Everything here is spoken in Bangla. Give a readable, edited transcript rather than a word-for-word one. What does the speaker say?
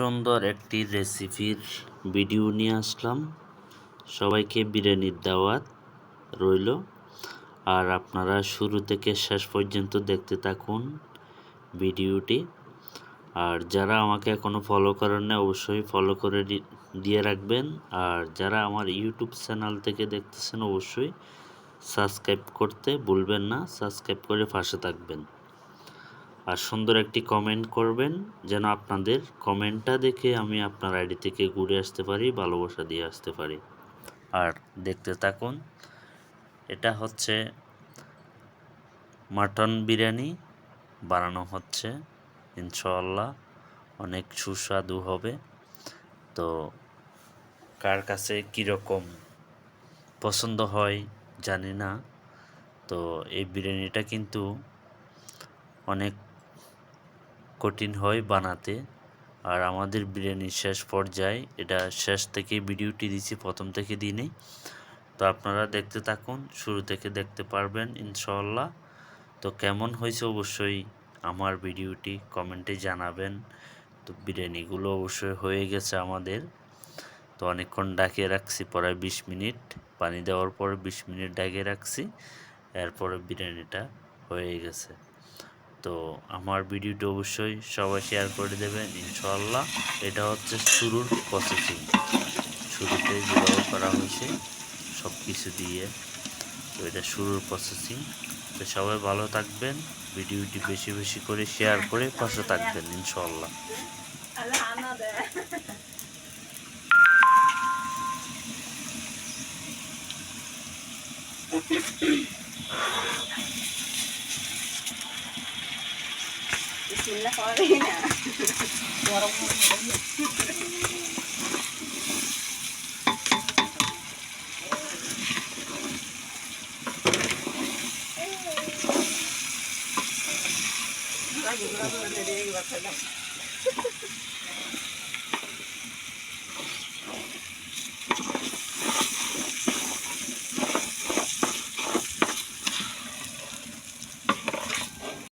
সুন্দর একটি রেসিপির ভিডিও নিয়ে আসলাম। সবাইকে বিরিয়ানির দাওয়াত রইল। আর আপনারা শুরু থেকে শেষ পর্যন্ত দেখতে থাকুন ভিডিওটি। আর যারা আমাকে এখনও ফলো করেন না অবশ্যই ফলো করে দিয়ে রাখবেন। আর যারা আমার ইউটিউব চ্যানেল থেকে দেখতেছেন অবশ্যই সাবস্ক্রাইব করতে ভুলবেন না, সাবস্ক্রাইব করে পাশে থাকবেন। আর সুন্দর একটি কমেন্ট করবেন যেন আপনাদের কমেন্টটা দেখে আমি আপনার আইডি থেকে ঘুরে আসতে পারি, ভালোবাসা দিয়ে আসতে পারি। আর দেখতে থাকুন। এটা হচ্ছে মাটন বিরিয়ানি বানানো হচ্ছে, ইনশাআল্লাহ অনেক সুস্বাদু হবে। তো কার কাছে কীরকম পছন্দ হয় জানি না। তো এই বিরিয়ানিটা কিন্তু অনেক কঠিন হয় বানাতে। আর আমাদের বিরিয়ানির শেষ পর্যায়ে, এটা শেষ থেকে ভিডিওটি দিচ্ছি, প্রথম থেকে দিই। তো আপনারা দেখতে থাকুন, শুরু থেকে দেখতে পারবেন ইনশাআল্লাহ। তো কেমন হয়েছে অবশ্যই আমার ভিডিওটি কমেন্টে জানাবেন। তো বিরিয়ানিগুলো অবশ্যই হয়ে গেছে আমাদের। তো অনেকক্ষণ ডাকিয়ে রাখছি, প্রায় 20 মিনিট, পানি দেওয়ার পরে 20 মিনিট ডাকিয়ে রাখছি, এরপরে বিরিয়ানিটা হয়ে গেছে। তো আমার ভিডিওটি অবশ্যই সবাই শেয়ার করে দেবেন ইনশাআল্লাহ। এটা হচ্ছে শুরুর প্রসেসিং, শুরুতে যেভাবে করা হয়েছে সব কিছু দিয়ে। তো এটা শুরুর প্রসেসিং। তো সবাই ভালো থাকবেন, ভিডিওটি বেশি বেশি করে শেয়ার করে পাশে থাকবেন ইনশাআল্লাহ। Bismillah করে না গরম